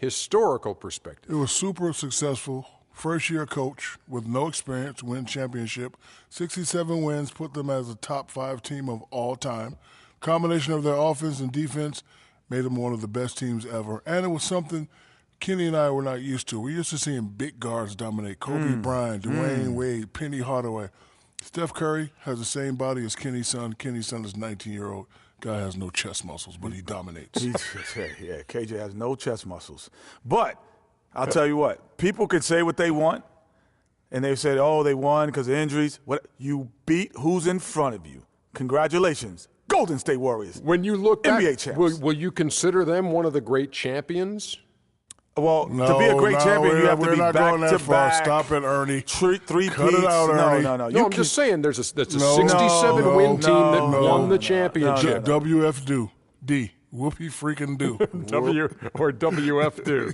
historical perspective. It was super successful. First-year coach with no experience, win championship. 67 wins put them as a top 5 team of all time. Combination of their offense and defense made them one of the best teams ever. And it was something Kenny and I were not used to. We're used to seeing big guards dominate. Kobe Bryant, Dwayne Wade, Penny Hardaway. Steph Curry has the same body as Kenny's son. Kenny's son is 19-year-old. Guy has no chest muscles, but he dominates. Yeah, KJ has no chest muscles. But I'll tell you what, people can say what they want, and they said, oh, they won because of injuries. What? You beat who's in front of you. Congratulations, Golden State Warriors. When you look back, NBA champs. Will you consider them one of the great champions? Well, to be a great champion, you have to be back-to-back. Stop it, Ernie. Three Cut it out, Ernie. No. No, I'm just saying that's a 67-win team that won the championship. WF do. D. Whoopie freaking do. WF do.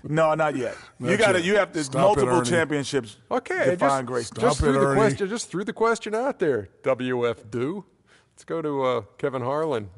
No, not yet. You have to multiple championships. Okay, define great. Just threw the question out there. WF do. Let's go to Kevin Harlan.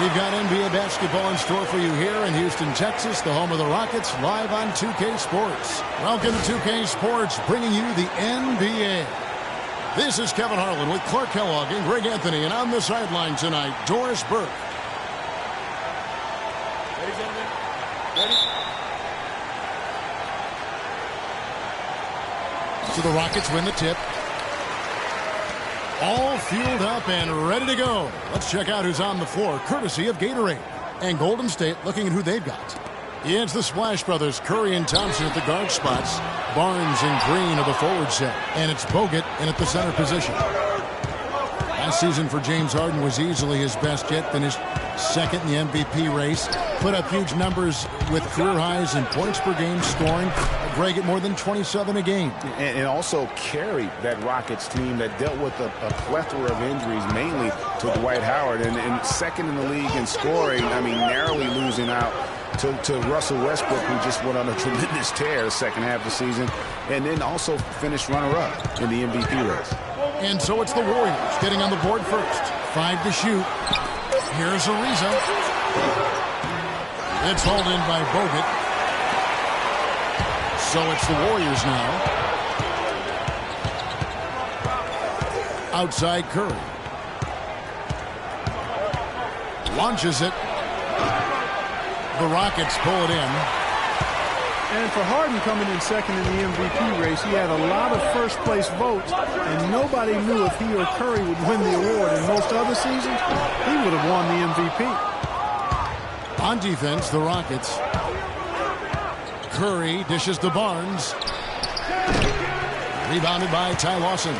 We've got NBA basketball in store for you here in Houston, Texas, the home of the Rockets, live on 2K Sports. Welcome to 2K Sports, bringing you the NBA. This is Kevin Harlan with Clark Kellogg and Greg Anthony, and on the sideline tonight, Doris Burke. Ready, gentlemen? Ready? So the Rockets win the tip. All fueled up and ready to go. Let's check out who's on the floor, courtesy of Gatorade. And Golden State looking at who they've got. Yeah, it's the Splash Brothers, Curry and Thompson at the guard spots. Barnes and Green are the forward set. And it's Bogut in at the center position. Last season for James Harden was easily his best yet. Finished second in the MVP race. Put up huge numbers with career highs in points per game scoring. Greg at more than 27 a game. And also carried that Rockets team that dealt with a plethora of injuries, mainly to Dwight Howard. And second in the league in scoring, I mean, narrowly losing out to Russell Westbrook, who just went on a tremendous tear the second half of the season. And then also finished runner-up in the MVP race. And so it's the Warriors getting on the board first. 5 to shoot. Here's Ariza. It's hauled in by Bogut. So it's the Warriors now. Outside Curry. Launches it. The Rockets pull it in. And for Harden coming in second in the MVP race, he had a lot of first-place votes, and nobody knew if he or Curry would win the award. In most other seasons, he would have won the MVP. On defense, the Rockets. Curry dishes to Barnes. Rebounded by Ty Lawson.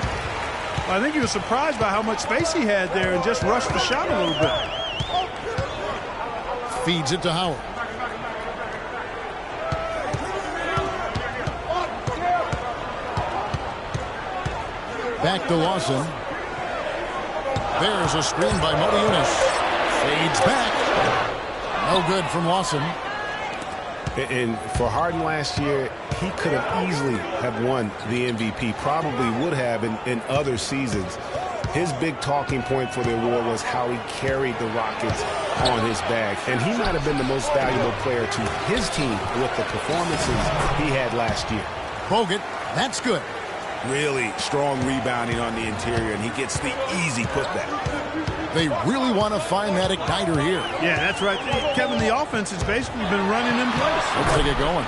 I think he was surprised by how much space he had there and just rushed the shot a little bit. Feeds it to Howard. Back to Lawson. There's a screen by Modiunas. Fades back. No good from Lawson. And for Harden last year, he could have easily have won the MVP, probably would have in other seasons. His big talking point for the award was how he carried the Rockets on his back. And he might have been the most valuable player to his team with the performances he had last year. Bogut, that's good. Really strong rebounding on the interior, and he gets the easy putback. They really want to find that igniter here. Yeah, that's right. Kevin, the offense has basically been running in place. They've got to get going.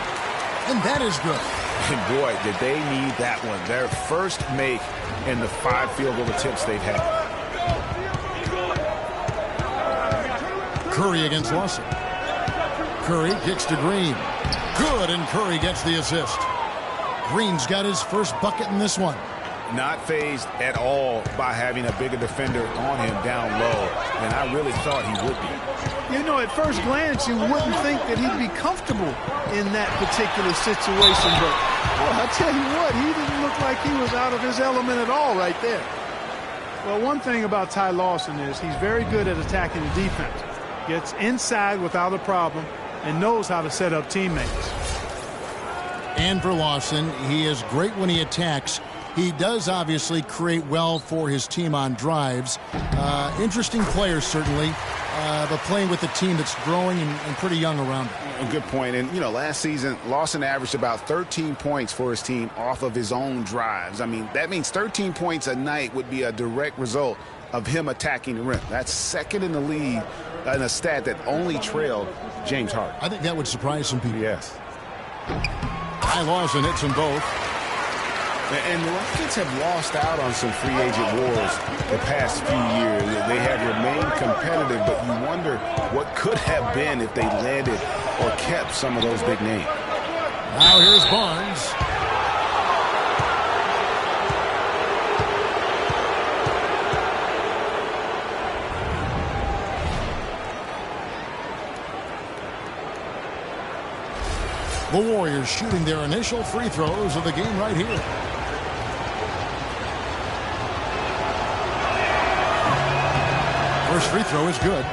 And that is good. And boy, did they need that one. Their first make in the 5 field goal attempts they've had. Curry against Lawson. Curry kicks to Green. Good, and Curry gets the assist. Green's got his first bucket in this one. Not fazed at all by having a bigger defender on him down low, and I really thought he would be. You know, at first glance, you wouldn't think that he'd be comfortable in that particular situation, but well, I tell you what, he didn't look like he was out of his element at all right there. Well, one thing about Ty Lawson is he's very good at attacking the defense. Gets inside without a problem and knows how to set up teammates. And for Lawson, he is great when he attacks. He does obviously create well for his team on drives. Interesting player, certainly, but playing with a team that's growing and pretty young around him. A good point. And, you know, last season, Lawson averaged about 13 points for his team off of his own drives. I mean, that means 13 points a night would be a direct result of him attacking the rim. That's second in the league in a stat that only trailed James Harden. I think that would surprise some people. Yes. Ty Lawson hits them both. And the Rockets have lost out on some free agent wars the past few years. They have remained competitive, but you wonder what could have been if they landed or kept some of those big names. Now here's Barnes. The Warriors shooting their initial free throws of the game right here. First free throw is good.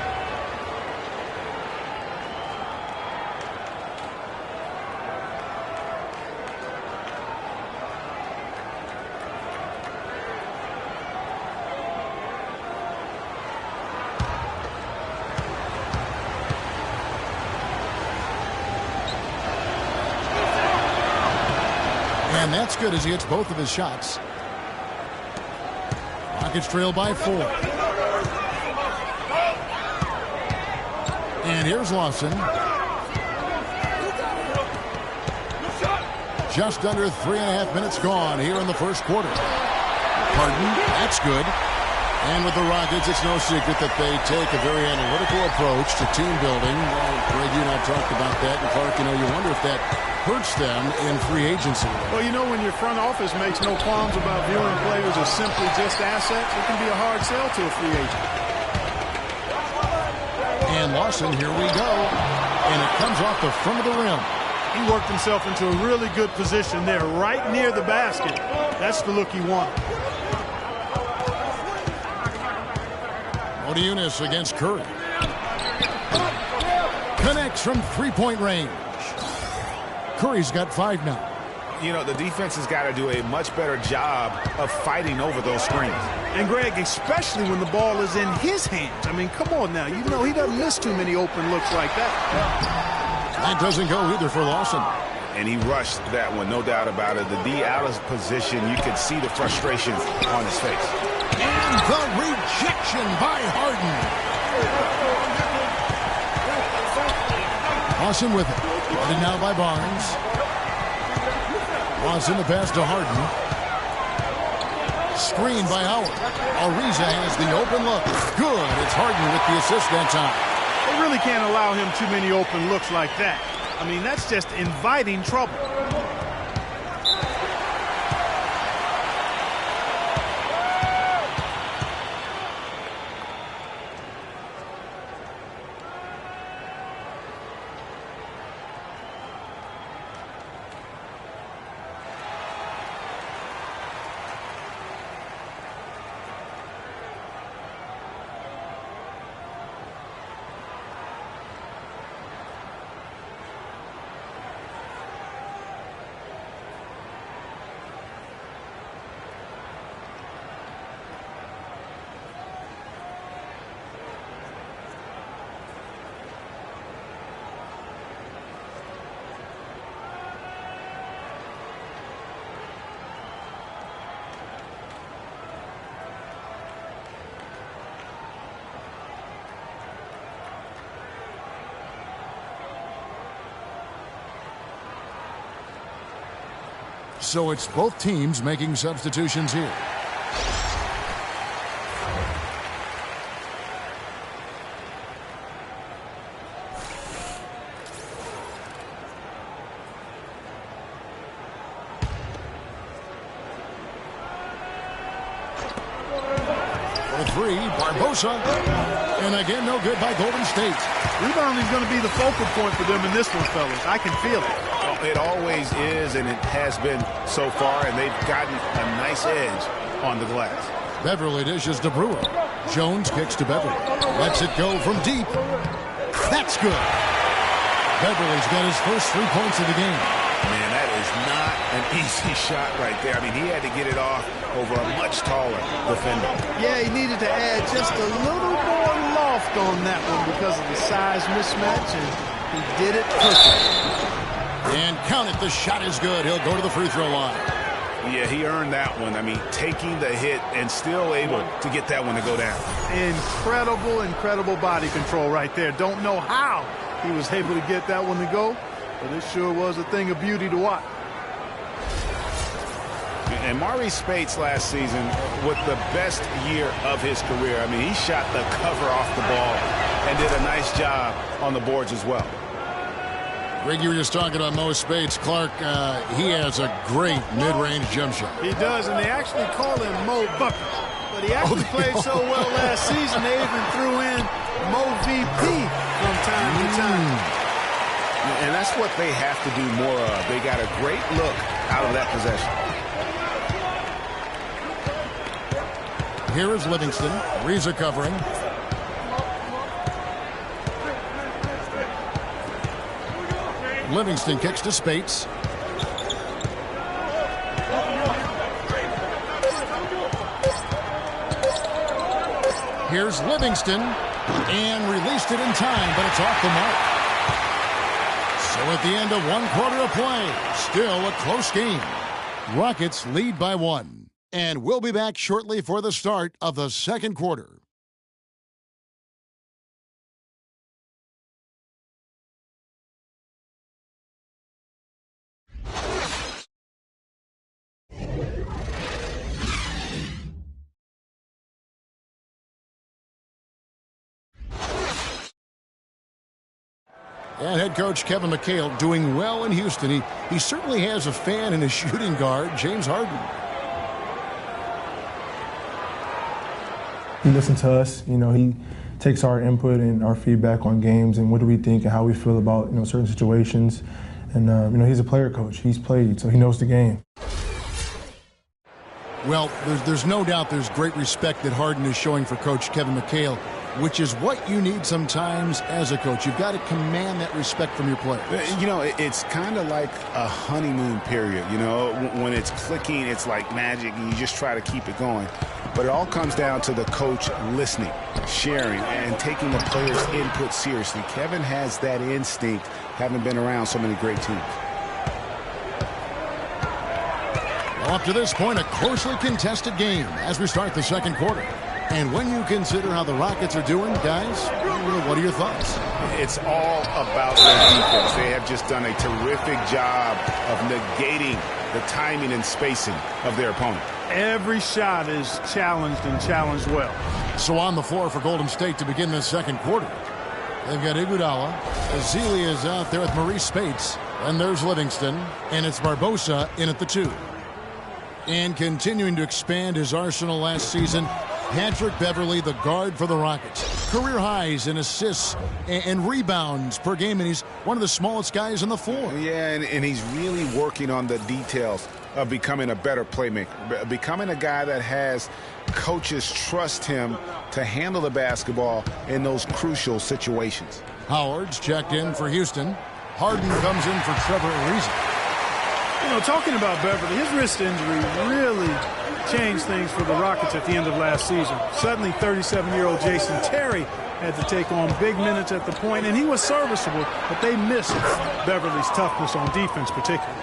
And that's good as he hits both of his shots. Rockets trail by 4. And here's Lawson. Just under 3.5 minutes gone here in the first quarter. Harden, that's good. And with the Rockets, it's no secret that they take a very analytical approach to team building. Greg, you and I talked about that. And Clark, you know, you wonder if that hurts them in free agency. Well, you know, when your front office makes no qualms about viewing players as simply just assets, it can be a hard sell to a free agent. And Lawson, here we go. And it comes off the front of the rim. He worked himself into a really good position there, right near the basket. That's the look he wanted. Modiunas against Curry. Connects from three-point range. Curry's got 5 now. You know, the defense has got to do a much better job of fighting over those screens. And, Greg, especially when the ball is in his hands. I mean, come on now. You know, he doesn't miss too many open looks like that. That doesn't go either for Lawson. And he rushed that one, no doubt about it. The D out of position, you could see the frustration on his face. And the rejection by Harden. Lawson with it. Guarded now by Barnes. Lost in the pass to Harden. Screen by Howard. Ariza has the open look. Good. It's Harden with the assist that time. They really can't allow him too many open looks like that. I mean, that's just inviting trouble. So it's both teams making substitutions here. For three, Barbosa. And again, no good by Golden State. Rebounding is going to be the focal point for them in this one, fellas. I can feel it. It always is, and it has been so far, and they've gotten a nice edge on the glass. Beverly dishes to Brewer. Jones kicks to Beverly. Lets it go from deep. That's good. Beverly's got his first 3 points of the game. Man, that is not an easy shot right there. I mean, he had to get it off over a much taller defender. Yeah, he needed to add just a little more loft on that one because of the size mismatch, and he did it perfectly. And count it, the shot is good. He'll go to the free throw line. Yeah, he earned that one. I mean, taking the hit and still able to get that one to go down. Incredible, incredible body control right there. Don't know how he was able to get that one to go, but it sure was a thing of beauty to watch. And Maurice Spates last season with the best year of his career. I mean, he shot the cover off the ball and did a nice job on the boards as well. Greg, you were just talking about Mo Spates. Clark, he has a great mid-range jump shot. He does, and they actually call him Mo Bucket. But he actually played so well last season, they even threw in Mo VP from time to time. And that's what they have to do more of. They got a great look out of that possession. Here is Livingston. Ariza covering. Livingston kicks to Spates. Here's Livingston. And released it in time, but it's off the mark. So at the end of 1 quarter of play, still a close game. Rockets lead by 1. And we'll be back shortly for the start of the second quarter. And head coach Kevin McHale doing well in Houston. He certainly has a fan and a shooting guard, James Harden. He listens to us. You know, he takes our input and our feedback on games and what do we think and how we feel about, you know, certain situations. And, you know, he's a player coach. He's played, so he knows the game. Well, there's no doubt there's great respect that Harden is showing for Coach Kevin McHale, which is what you need sometimes as a coach. You've got to command that respect from your players. You know, it's kind of like a honeymoon period. You know, when it's clicking, it's like magic, and you just try to keep it going. But it all comes down to the coach listening, sharing, and taking the players' input seriously. Kevin has that instinct, having been around so many great teams. Well, up to this point, a closely contested game as we start the second quarter. And when you consider how the Rockets are doing, guys, what are your thoughts? It's all about their defense. They have just done a terrific job of negating the timing and spacing of their opponent. Every shot is challenged and challenged well. So on the floor for Golden State to begin this second quarter. They've got Iguodala. Azealia is out there with Maurice Spates. And there's Livingston. And it's Barbosa in at the 2. And continuing to expand his arsenal last season, Patrick Beverley, the guard for the Rockets. Career highs in assists and rebounds per game, and he's one of the smallest guys on the floor. Yeah, and he's really working on the details of becoming a better playmaker, becoming a guy that has coaches trust him to handle the basketball in those crucial situations. Howard's checked in for Houston. Harden comes in for Trevor Ariza. You know, talking about Beverly, his wrist injury really changed things for the Rockets at the end of last season. Suddenly, 37-year-old Jason Terry had to take on big minutes at the point, and he was serviceable, but they missed Beverly's toughness on defense particularly.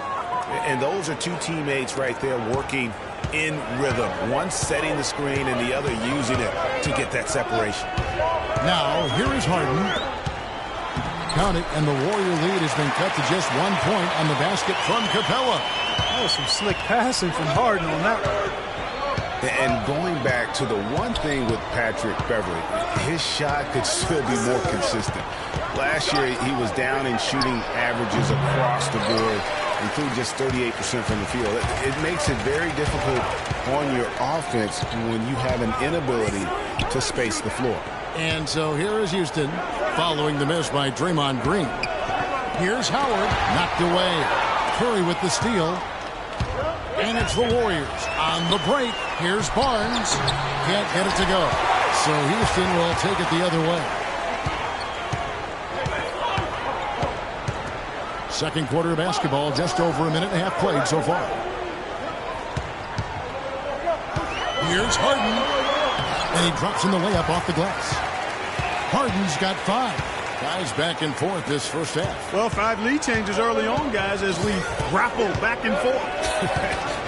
And those are two teammates right there working in rhythm. One setting the screen and the other using it to get that separation. Now, here is Harden. Count it, and the Warrior lead has been cut to just 1 point on the basket from Capella. That was some slick passing from Harden on that one. And going back to the one thing with Patrick Beverley, his shot could still be more consistent. Last year, he was down in shooting averages across the board, including just 38% from the field. It makes it very difficult on your offense when you have an inability to space the floor. And so here is Houston, following the miss by Draymond Green. Here's Howard, knocked away. Curry with the steal. And it's the Warriors on the break. Here's Barnes. Can't get it to go. So Houston will take it the other way. Second quarter of basketball, just over a minute and a half played so far. Here's Harden. And he drops in the layup off the glass. Harden's got 5. Guys back and forth this first half. Well, 5 lead changes early on, guys, as we grapple back and forth.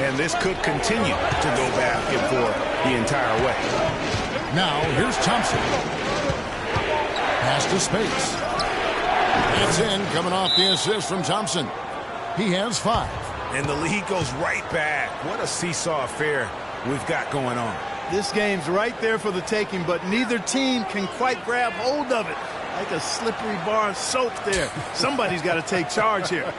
And this could continue to go back and forth the entire way. Now, here's Thompson. Pass to Space. It's in, coming off the assist from Thompson. He has 5. And the lead goes right back. What a seesaw affair we've got going on. This game's right there for the taking, but neither team can quite grab hold of it. Like a slippery bar of soap there. Somebody's got to take charge here.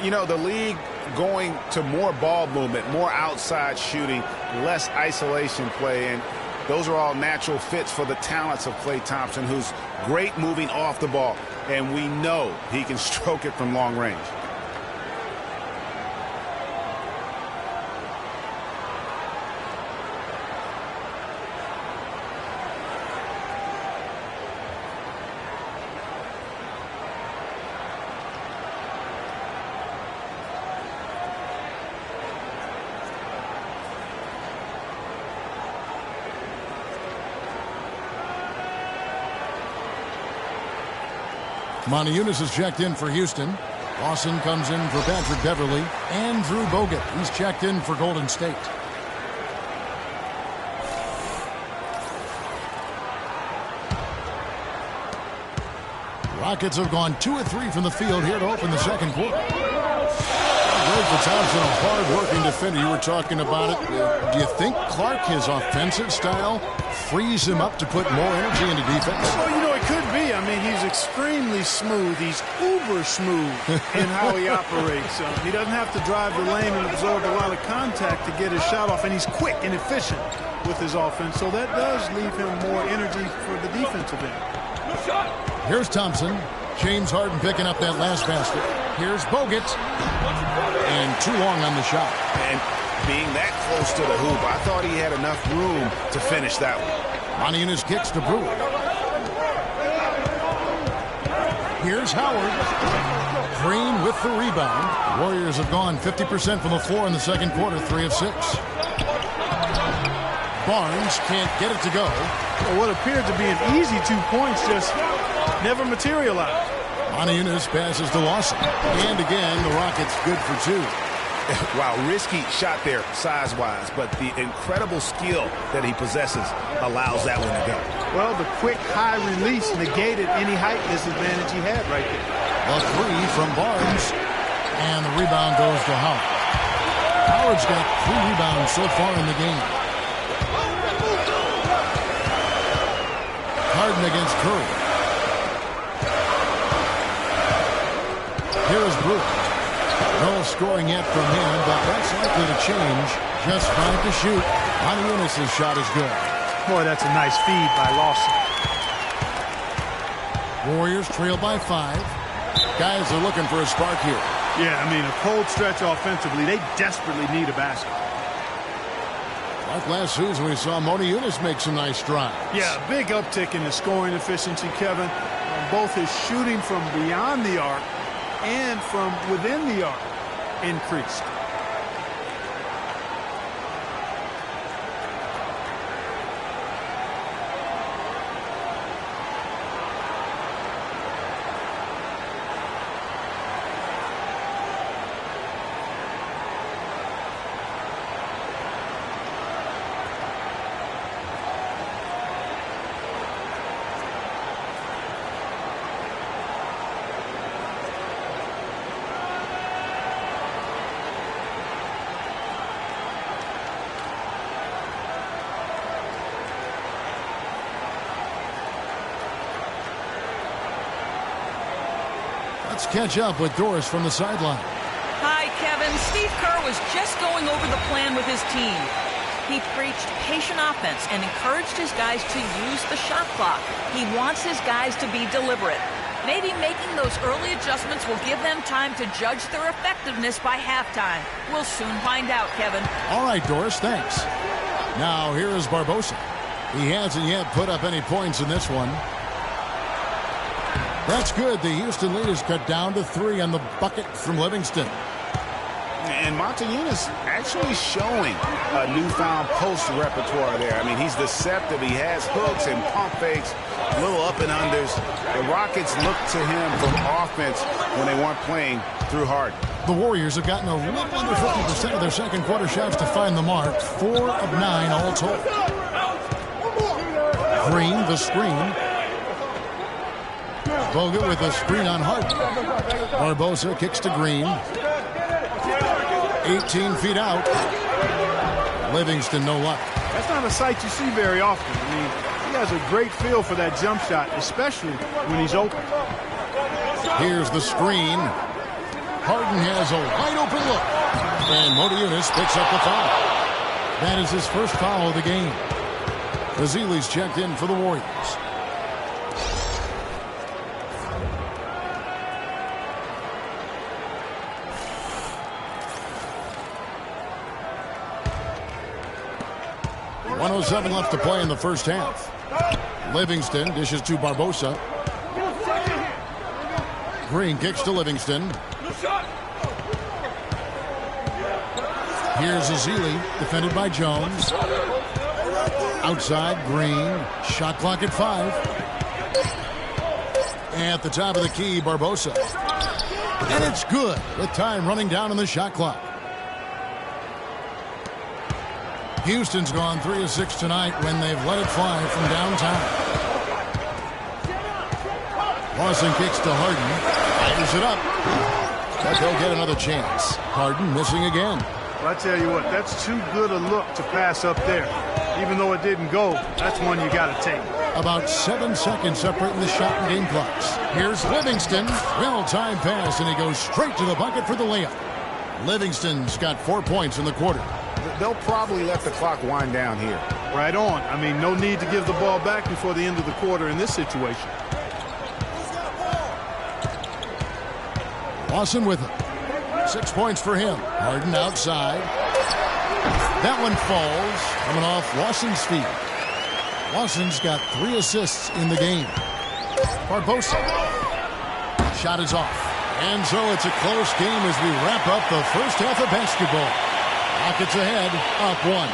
You know, the league going to more ball movement, more outside shooting, less isolation play, and those are all natural fits for the talents of Klay Thompson, who's great moving off the ball, and we know he can stroke it from long range. Montezumas is checked in for Houston. Lawson comes in for Patrick Beverley. And Drew Bogut, he's checked in for Golden State. Rockets have gone 2 of 3 from the field here to open the second quarter. Greg Thompson, a hard-working defender. You were talking about it. Do you think Clark, his offensive style, frees him up to put more energy into defense? Well, you know, it could be. I mean, he's extremely smooth. He's uber smooth in how he operates. He doesn't have to drive the lane and absorb a lot of contact to get his shot off, and he's quick and efficient with his offense. So that does leave him more energy for the defensive end. Here's Thompson. James Harden picking up that last basket. Here's Bogut. And too long on the shot. And being that close to the hoop, I thought he had enough room to finish that one. Montezumas kicks to Brewer. Here's Howard. Green with the rebound. Warriors have gone 50% from the floor in the second quarter, 3 of 6. Barnes can't get it to go. Well, what appeared to be an easy 2 points just never materialized. Montezumas passes to Lawson. And again, the Rockets good for 2. Wow, risky shot there size-wise, but the incredible skill that he possesses allows that one to go. Well, the quick high release negated any height disadvantage he had right there. The three from Barnes. And the rebound goes to Howard. Howard's got 3 rebounds so far in the game. Harden against Curry. Here's Brewer. No scoring yet from him, but that's likely to change. Just 5 to shoot. Eunice's shot is good. Boy, that's a nice feed by Lawson. Warriors trail by 5. Guys are looking for a spark here. Yeah, I mean, a cold stretch offensively. They desperately need a basket. Like last season, we saw Eunice make some nice strides. Yeah, big uptick in his scoring efficiency, Kevin. Both his shooting from beyond the arc and from within the arc increased. Let's catch up with Doris from the sideline. Hi, Kevin. Steve Kerr was just going over the plan with his team. He preached patient offense and encouraged his guys to use the shot clock. He wants his guys to be deliberate. Maybe making those early adjustments will give them time to judge their effectiveness by halftime. We'll soon find out, Kevin. All right, Doris, thanks. Now, here is Barbosa. He hasn't yet put up any points in this one. That's good. The Houston lead is cut down to 3 on the bucket from Livingston. And Eunice actually showing a newfound post repertoire there. I mean, he's deceptive. He has hooks and pump fakes, little up and unders. The Rockets look to him for offense when they weren't playing through Harden. The Warriors have gotten a little under 50% of their second quarter shots to find the mark. 4 of 9 all told. Green, the screen. Bogut with a screen on Harden. Barbosa kicks to Green. 18 feet out. Livingston, no luck. That's not a sight you see very often. I mean, he has a great feel for that jump shot, especially when he's open. Here's the screen. Harden has a wide open look. And Eunice picks up the foul. That is his first foul of the game. Bazili's checked in for the Warriors. .107 left to play in the first half. Livingston dishes to Barbosa. Green kicks to Livingston. Here's Azili, defended by Jones. Outside, Green. Shot clock at 5. At the top of the key, Barbosa. And it's good with time running down on the shot clock. Houston's gone 3 of 6 tonight when they've let it fly from downtown. Lawson kicks to Harden. Fires it up. But they'll get another chance. Harden missing again. Well, I tell you what, that's too good a look to pass up there. Even though it didn't go, that's one you got to take. About 7 seconds separating the shot and game clocks. Here's Livingston. Well-timed pass, and he goes straight to the bucket for the layup. Livingston's got 4 points in the quarter. They'll probably let the clock wind down here. Right on. I mean, no need to give the ball back before the end of the quarter in this situation. Lawson with it. 6 points for him. Harden outside. That one falls. Coming off Lawson's feet. Lawson's got 3 assists in the game. Barbosa. Shot is off. And so it's a close game as we wrap up the first half of basketball. Rockets ahead, up 1.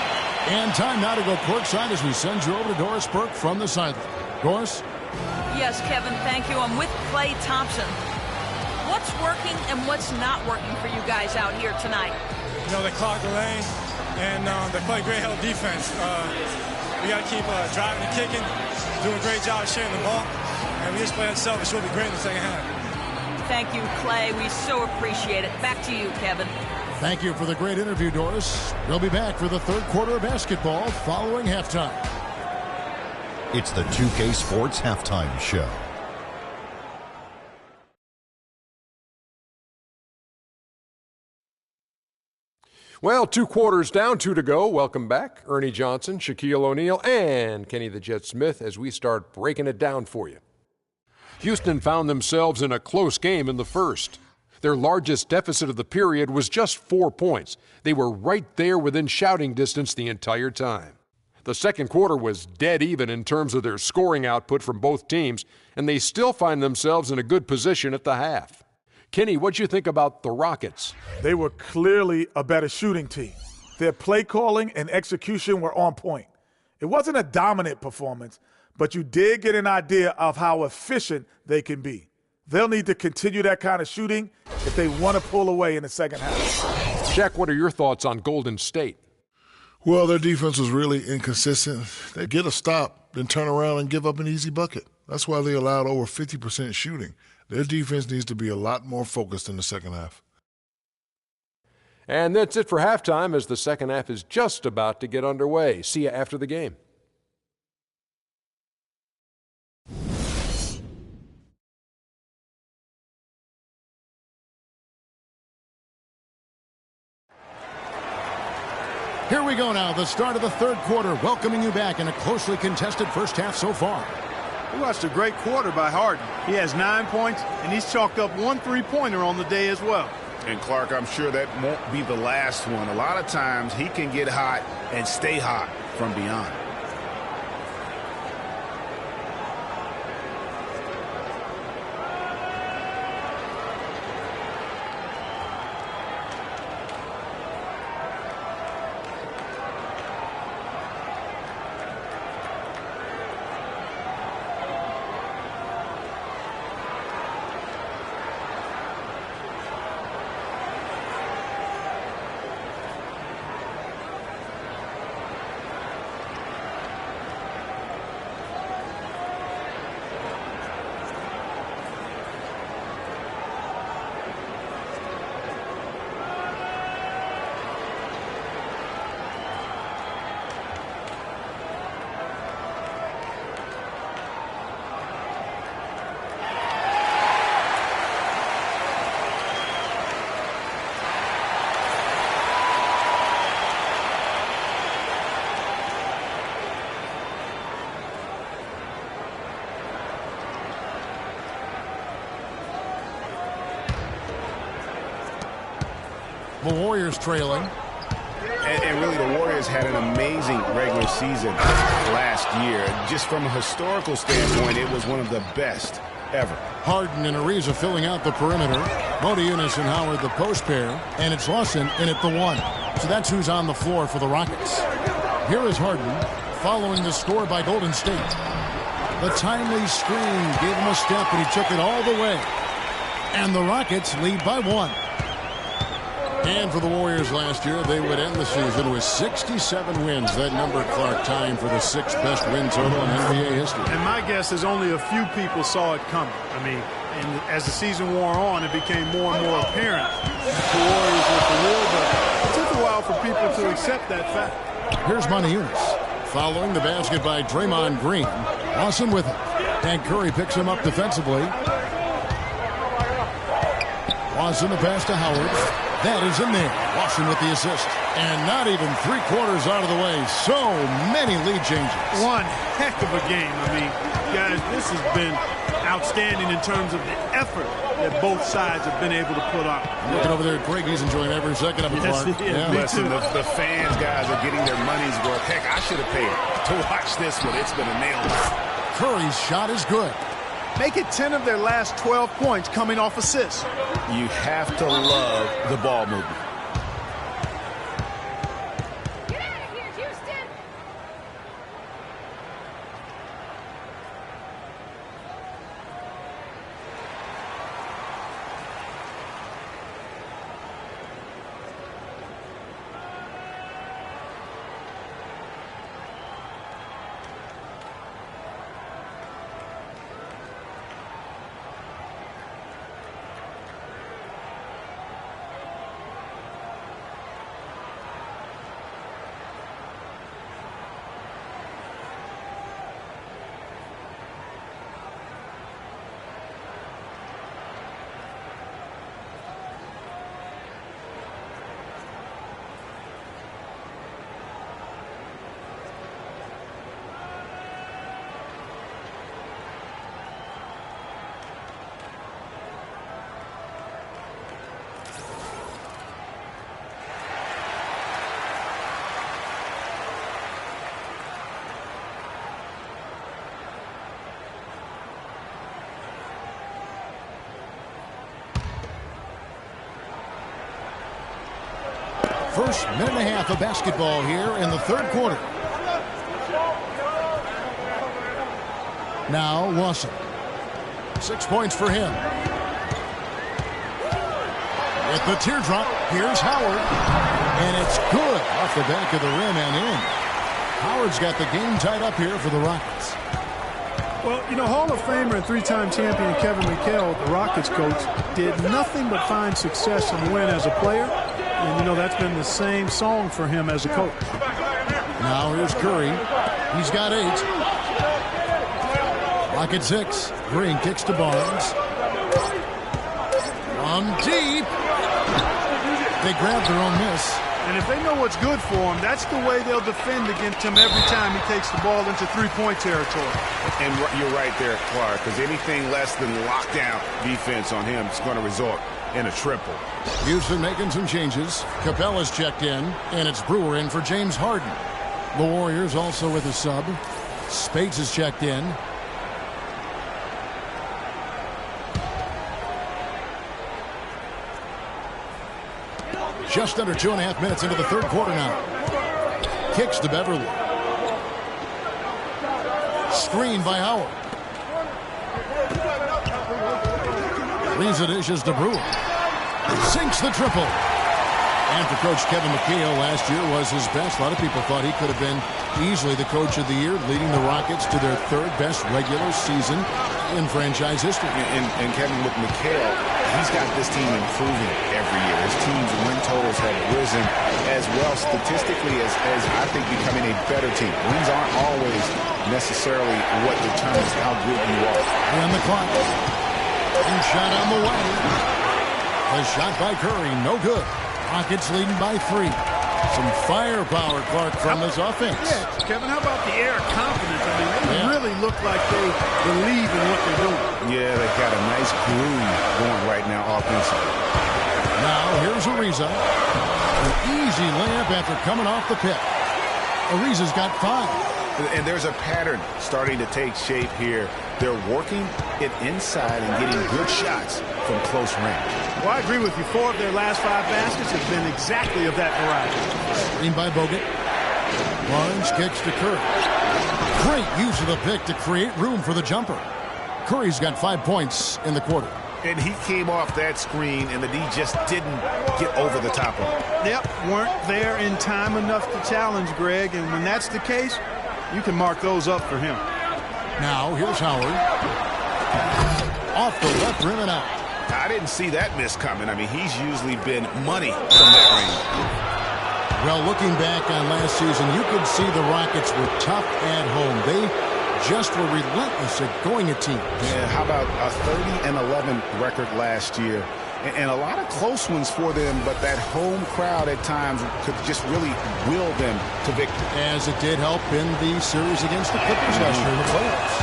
And time now to go courtside as we send you over to Doris Burke from the sideline. Doris? Yes, Kevin, thank you. I'm with Klay Thompson. What's working and what's not working for you guys out here tonight? they clogged the lane, and they play great hell defense. We got to keep driving and kicking, doing a great job sharing the ball, and we just play unselfish. We'll be great in the second half. Thank you, Clay. We so appreciate it. Back to you, Kevin. Thank you for the great interview, Doris. We'll be back for the third quarter of basketball following halftime. It's the 2K Sports Halftime Show. Well, 2 quarters down, 2 to go. Welcome back, Ernie Johnson, Shaquille O'Neal, and Kenny the Jet Smith as we start breaking it down for you. Houston found themselves in a close game in the first. Their largest deficit of the period was just 4 points. They were right there within shouting distance the entire time. The second quarter was dead even in terms of their scoring output from both teams, and they still find themselves in a good position at the half. Kenny, what'd you think about the Rockets? They were clearly a better shooting team. Their play calling and execution were on point. It wasn't a dominant performance, but you did get an idea of how efficient they can be. They'll need to continue that kind of shooting if they want to pull away in the second half. Jack, what are your thoughts on Golden State? Well, their defense was really inconsistent. They get a stop, then turn around and give up an easy bucket. That's why they allowed over 50% shooting. Their defense needs to be a lot more focused in the second half. And that's it for halftime as the second half is just about to get underway. See you after the game. Here we go now, the start of the third quarter, welcoming you back in a closely contested first half so far. We watched a great quarter by Harden. He has 9 points, and he's chalked up 1 3-pointer on the day as well. And Clark, I'm sure that won't be the last one. A lot of times he can get hot and stay hot from beyond. The Warriors trailing. And really, the Warriors had an amazing regular season last year. Just from a historical standpoint, it was one of the best ever. Harden and Ariza filling out the perimeter. Modiunas and Howard the post pair. And it's Lawson in at the 1. So that's who's on the floor for the Rockets. Here is Harden following the score by Golden State. The timely screen gave him a step, and he took it all the way. And the Rockets lead by 1. And for the Warriors last year, they would end the season with 67 wins. That number, Clark, tying for the 6th best win total in NBA history. And my guess is only a few people saw it coming. I mean, and as the season wore on, it became more and more apparent that the Warriors were for real, but it took a while for people to accept that fact. Here's Modiunas. Following the basket by Draymond Green. Lawson with it. And Curry picks him up defensively. Lawson the pass to Howard. That is in there. Lawson with the assist. And not even 3 quarters out of the way. So many lead changes. One heck of a game. I mean, guys, this has been outstanding in terms of the effort that both sides have been able to put out. Looking over there at Greg, he's enjoying every second of it, Clark. Listen, the fans, guys, are getting their money's worth. Heck, I should have paid to watch this one. It's been a nail. Curry's shot is good. Make it 10 of their last 12 points coming off assists. You have to love the ball movement. Get out of here, Houston! First minute and a half of basketball here in the third quarter. Now Lawson. 6 points for him. With the teardrop, here's Howard. And it's good off the back of the rim and in. Howard's got the game tied up here for the Rockets. Well, you know, Hall of Famer and three-time champion Kevin McHale, the Rockets coach, did nothing but find success and win as a player. And, you know, that's been the same song for him as a coach. Now here's Curry. He's got 8. Rocket 6. Green kicks to Barnes. From deep. They grab their own miss. And if they know what's good for him, that's the way they'll defend against him every time he takes the ball into three-point territory. And you're right there, Clark, because anything less than lockdown defense on him is going to result in a triple. Houston making some changes. Capella's checked in, and it's Brewer in for James Harden. The Warriors also with a sub. Spades is checked in. Just under 2.5 minutes into the third quarter now. Kicks to Beverly. Screen by Howard. Leaves the dishes to Brewer. Sinks the triple. And for Coach Kevin McHale, last year was his best. A lot of people thought he could have been easily the coach of the year, leading the Rockets to their third best regular season in franchise history. And Kevin, with McHale, he's got this team improving every year. His team's win totals have risen as well statistically as I think becoming a better team. Wins aren't always necessarily what determines how good you are. And the clock. And shot on the way. The shot by Curry, no good. Rockets leading by 3. Some firepower, Clark, from this offense. Yeah, Kevin, how about the air of confidence? I mean, they really look like they believe in what they're doing. Yeah, they've got a nice groove going right now offensively. Now, here's Ariza. An easy layup after coming off the pick. Ariza's got 5. And there's a pattern starting to take shape here. They're working it inside and getting good shots from close range. Well, I agree with you. 4 of their last 5 baskets have been exactly of that variety. Screen by Bogut. Barnes kicks to Curry. Great use of the pick to create room for the jumper. Curry's got 5 points in the quarter. And he came off that screen, and the D just didn't get over the top of it. Yep, weren't there in time enough to challenge Greg, and when that's the case, you can mark those up for him. Now, here's Howard. Off the left rim and out. I didn't see that miss coming. I mean, he's usually been money from that range. Well, looking back on last season, you could see the Rockets were tough at home. They just were relentless at going at teams. Yeah, how about a 30-11 record last year? And a lot of close ones for them, but that home crowd at times could just really will them to victory. As it did help in the series against the Clippers last year in the playoffs.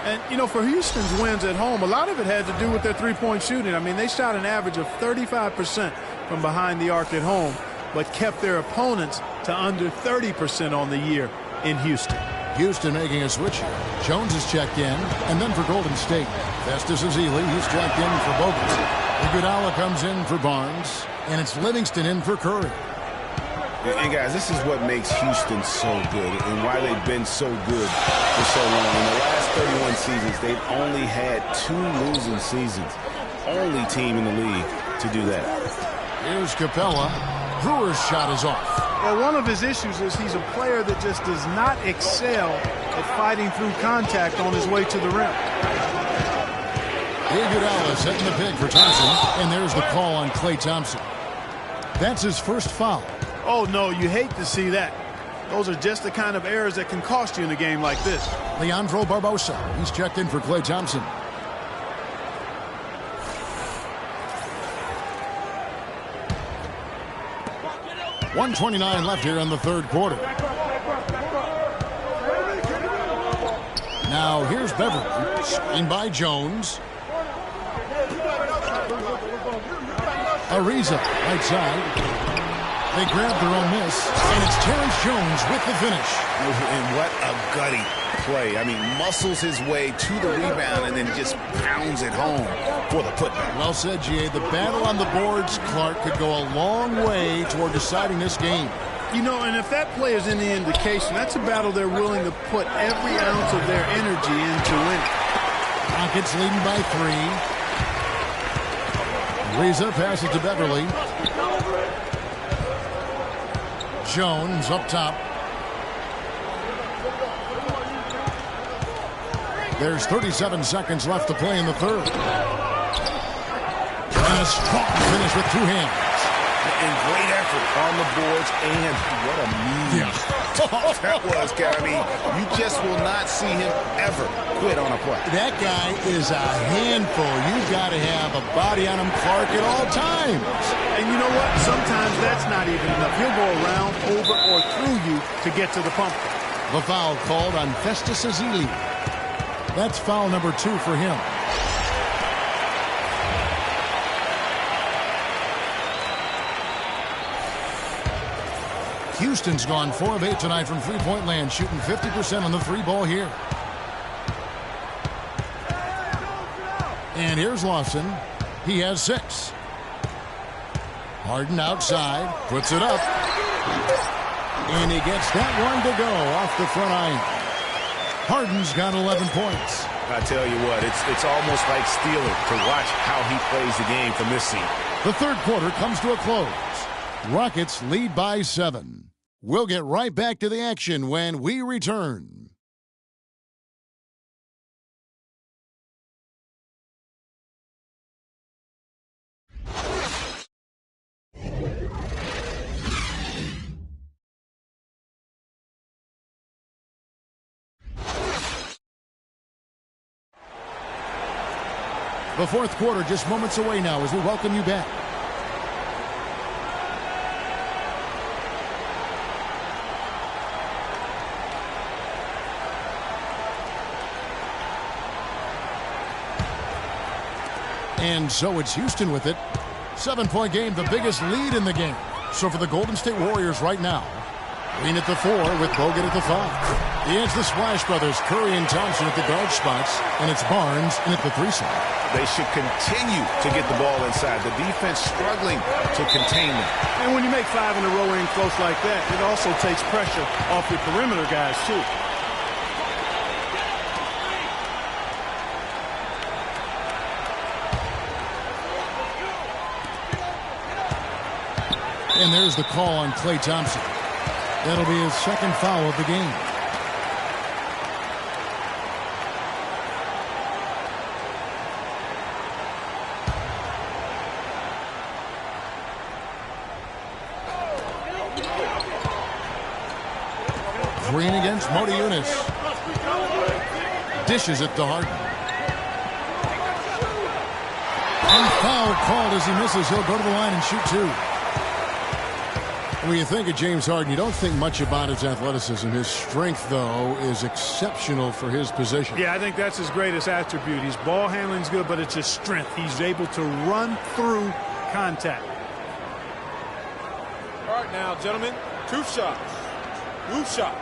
And, you know, for Houston's wins at home, a lot of it had to do with their three-point shooting. I mean, they shot an average of 35% from behind the arc at home, but kept their opponents to under 30% on the year in Houston. Houston making a switch here. Jones is checked in, and then for Golden State, Festus Ezeli, he's checked in for Bogut. Iguodala comes in for Barnes, and it's Livingston in for Curry. And guys, this is what makes Houston so good and why they've been so good for so long. In the last 31 seasons, they've only had 2 losing seasons. Only team in the league to do that. Here's Capella. Brewer's shot is off. Well, one of his issues is he's a player that just does not excel at fighting through contact on his way to the rim. Iguodala setting the pick for Thompson, and there's the call on Klay Thompson. That's his first foul. Oh, no, you hate to see that. Those are just the kind of errors that can cost you in a game like this. Leandro Barbosa, he's checked in for Klay Thompson. .129 left here in the third quarter. Now here's Beverly, screened by Jones. Ariza, right side. They grabbed their own miss, and it's Terrence Jones with the finish. And what a gutty play. I mean, muscles his way to the rebound and then just pounds it home for the putback. Well said, G.A. The battle on the boards, Clark, could go a long way toward deciding this game. You know, and if that play is any indication, that's a battle they're willing to put every ounce of their energy into winning. Rockets leading by 3. Reza passes to Beverly. Jones up top. There's 37 seconds left to play in the third. And a strong finish with 2 hands. And great effort on the boards, and what a move that was, Gary. I mean, you just will not see him ever quit on a play. That guy is a handful. You've got to have a body on him, Clark, at all times. And you know what? Sometimes that's not even enough. He'll go around, over, or through you to get to the pump. The foul called on Festus Ezeli. That's foul number 2 for him. Houston's gone 4 of 8 tonight from three-point land, shooting 50% on the 3-ball here. And here's Lawson. He has 6. Harden outside, puts it up. And he gets that one to go off the front iron. Harden's got 11 points. I tell you what, it's almost like stealing to watch how he plays the game from this seat. The third quarter comes to a close. Rockets lead by 7. We'll get right back to the action when we return. The fourth quarter just moments away now as we welcome you back. And so it's Houston with it. 7-point game, the biggest lead in the game. So for the Golden State Warriors right now, Green at the 4 with Bogut at the 5. It's the Splash Brothers, Curry and Thompson at the guard spots, and it's Barnes in at the 3 side. They should continue to get the ball inside. The defense struggling to contain them. And when you make 5 in a row in close like that, it also takes pressure off your perimeter guys, too. And there's the call on Klay Thompson. That'll be his second foul of the game. Green against Modi Yunus. Dishes it to Harden. And foul called as he misses. He'll go to the line and shoot 2. When you think of James Harden, you don't think much about his athleticism. His strength, though, is exceptional for his position. Yeah, I think that's his greatest attribute. His ball handling's good, but it's his strength. He's able to run through contact. All right, now, gentlemen, 2 shots. 2 shots.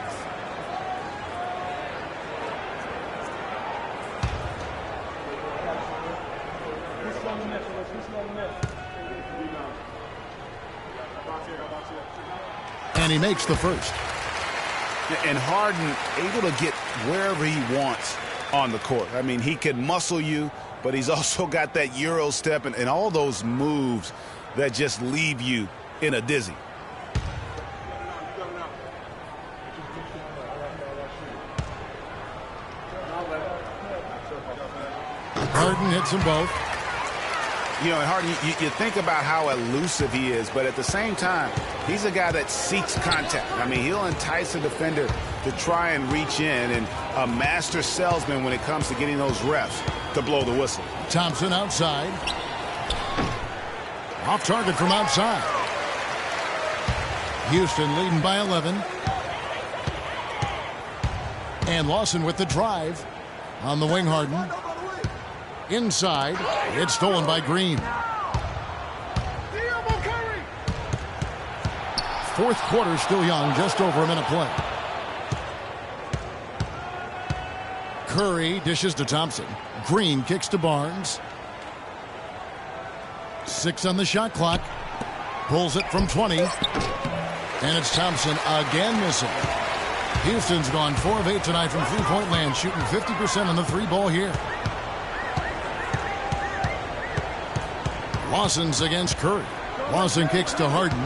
And he makes the first. And Harden able to get wherever he wants on the court. I mean, he can muscle you, but he's also got that Euro step and all those moves that just leave you in a dizzy. Harden hits them both. You know, and Harden, you think about how elusive he is, but at the same time, he's a guy that seeks contact. I mean, he'll entice a defender to try and reach in, and a master salesman when it comes to getting those refs to blow the whistle. Thompson outside. Off target from outside. Houston leading by 11. And Lawson with the drive on the wing. Harden. Inside, it's stolen by Green. fourth quarter still young, just over a minute play. Curry dishes to Thompson. Green kicks to Barnes. 6 on the shot clock. Pulls it from 20. And it's Thompson again missing. Houston's gone 4 of 8 tonight from three-point land, shooting 50% on the three ball here. Lawson's against Curry. Lawson kicks to Harden.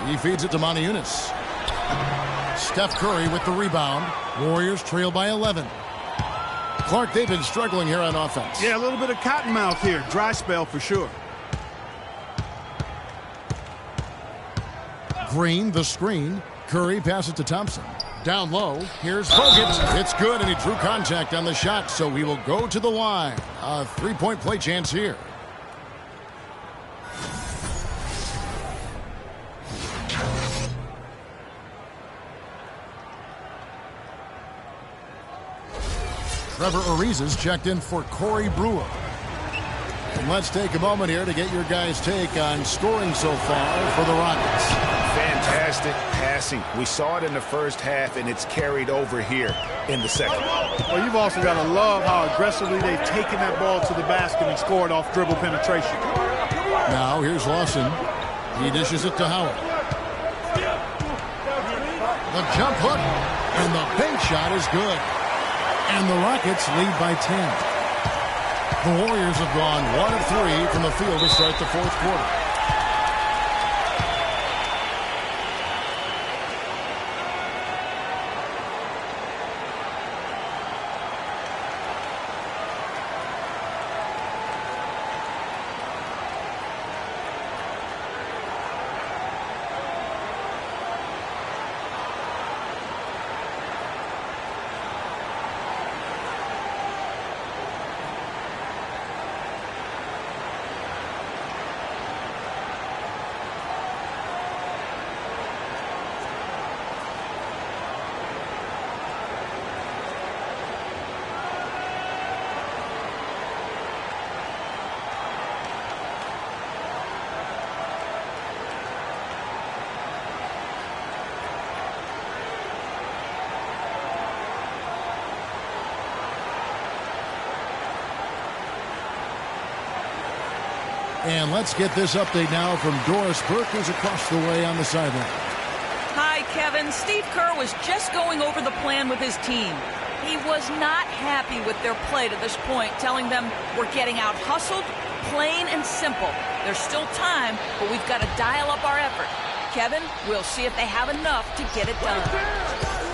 He feeds it to Moniunas. Steph Curry with the rebound. Warriors trail by 11. Clark, they've been struggling here on offense. Yeah, a little bit of cottonmouth here. Dry spell for sure. Green, the screen. Curry passes to Thompson. Down low, here's Bogut. It's good, and he drew contact on the shot, so he will go to the line. A three-point play chance here. Trevor Ariza's checked in for Corey Brewer. And let's take a moment here to get your guys' take on scoring so far for the Rockets. Fantastic passing. We saw it in the first half, and it's carried over here in the second. Well, you've also got to love how aggressively they've taken that ball to the basket and scored off dribble penetration. Now here's Lawson. He dishes it to Howard. The jump hook, and the bank shot is good. And the Rockets lead by 10. The Warriors have gone 1 of 3 from the field to start the fourth quarter. And let's get this update now from Doris Burke, who's across the way on the sideline. Hi, Kevin. Steve Kerr was just going over the plan with his team. He was not happy with their play to this point, telling them we're getting out hustled, plain and simple. There's still time, but we've got to dial up our effort. Kevin, we'll see if they have enough to get it done.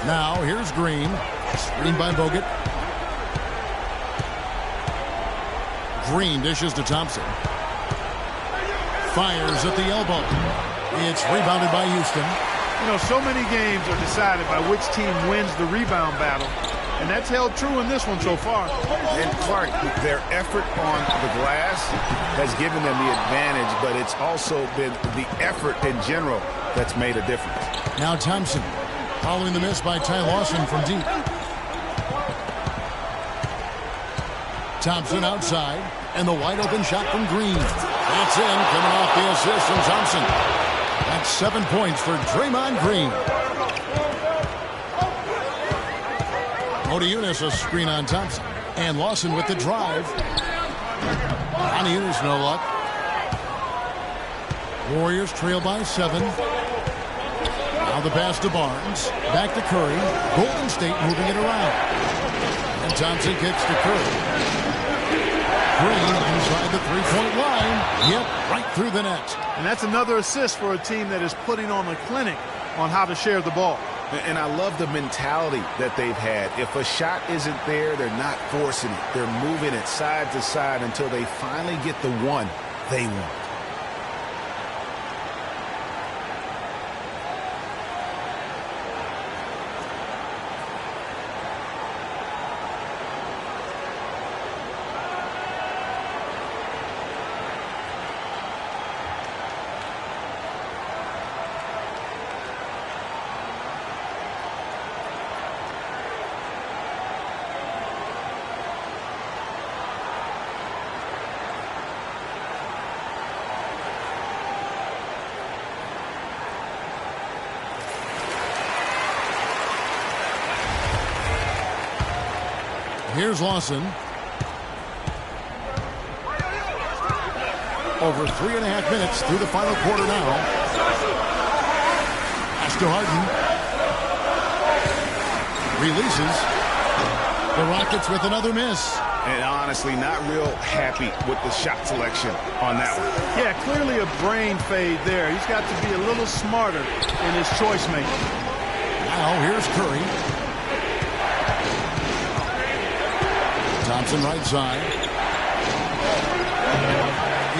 Now, here's Green. Screen by Bogut. Green dishes to Thompson. Fires at the elbow. It's rebounded by Houston. You know, so many games are decided by which team wins the rebound battle. And that's held true in this one so far. And Clark, their effort on the glass has given them the advantage, but it's also been the effort in general that's made a difference. Now Thompson, following the miss by Ty Lawson from deep. Thompson outside, and the wide open shot from Green. That's in, coming off the assist from Thompson. That's 7 points for Draymond Green. Moniunas a screen on Thompson. And Lawson with the drive. Moniunas no luck. Warriors trail by 7. Now the pass to Barnes. Back to Curry. Golden State moving it around. And Thompson kicks to Curry. Green inside the three-point line. Yep, right through the net. And that's another assist for a team that is putting on a clinic on how to share the ball. And I love the mentality that they've had. If a shot isn't there, they're not forcing it. They're moving it side to side until they finally get the one they want. Here's Lawson. Over 3.5 minutes through the final quarter now. Pass to Harden. Releases. The Rockets with another miss. And honestly, not real happy with the shot selection on that one. Yeah, clearly a brain fade there. He's got to be a little smarter in his choice making. Now here's Curry. Thompson right side.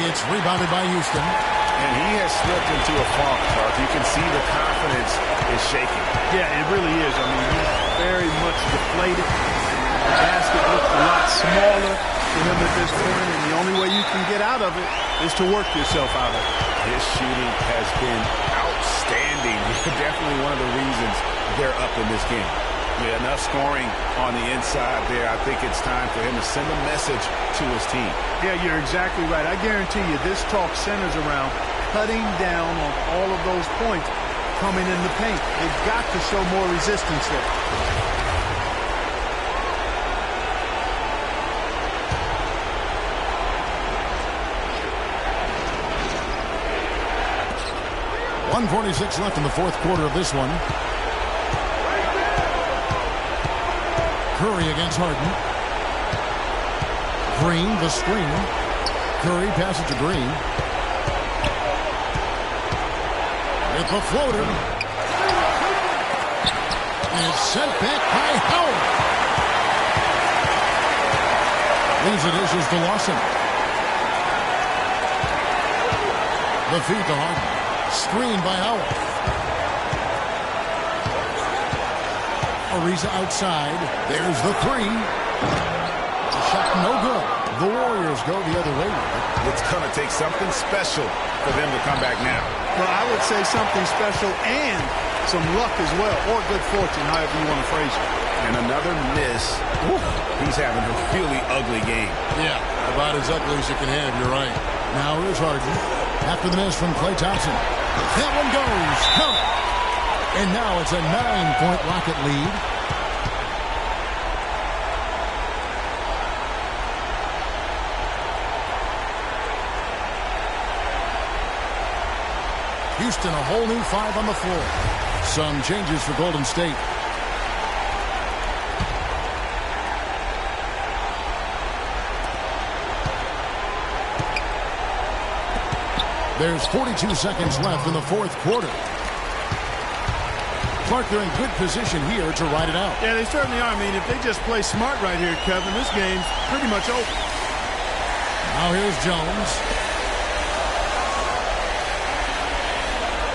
It's rebounded by Houston. And he has slipped into a funk, Clark. You can see the confidence is shaking. Yeah, it really is. I mean, he's very much deflated. The basket looks a lot smaller to him at this point, and the only way you can get out of it is to work yourself out of it. His shooting has been outstanding. Definitely one of the reasons they're up in this game. Yeah, enough scoring on the inside there. I think it's time for him to send a message to his team. Yeah, you're exactly right. I guarantee you this talk centers around cutting down on all of those points coming in the paint. They've got to show more resistance there. .146 left in the fourth quarter of this one. Curry against Harden. Green, the screen. Curry passes to Green. With the floater. And it's sent back by Howard. Leaves the dishes to Lawson. The feed to Harden. Screen by Howard. Ariza outside. There's the three. The shot no good. The Warriors go the other way. It's going to take something special for them to come back now. Well, I would say something special and some luck as well, or good fortune, however you want to phrase it. And another miss. Oof, he's having a really ugly game. Yeah, about as ugly as you can have, you're right. Now here's Harden. After the miss from Klay Thompson. That one goes. Count. And now it's a 9-point Rocket lead. Houston, a whole new 5 on the floor. Some changes for Golden State. There's 42 seconds left in the fourth quarter. Clark, they're in good position here to ride it out. Yeah, they certainly are. I mean, if they just play smart right here, Kevin, this game's pretty much over. Now here's Jones.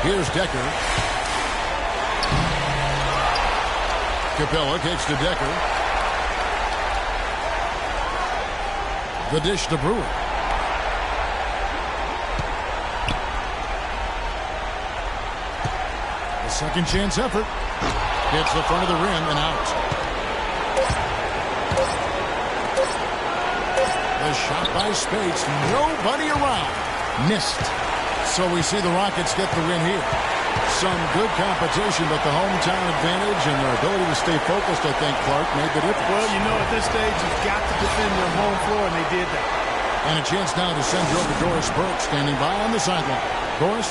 Here's Decker. Capella kicks to Decker. The dish to Brewer. A second chance effort. Hits the front of the rim and out. The shot by Spates. Nobody around. Missed. So we see the Rockets get the win here. Some good competition, but the hometown advantage and their ability to stay focused, I think, Clark, made the difference. Well, you know, at this stage, you've got to defend their home floor, and they did that. And a chance now to send you over Doris Burke, standing by on the sideline. Doris?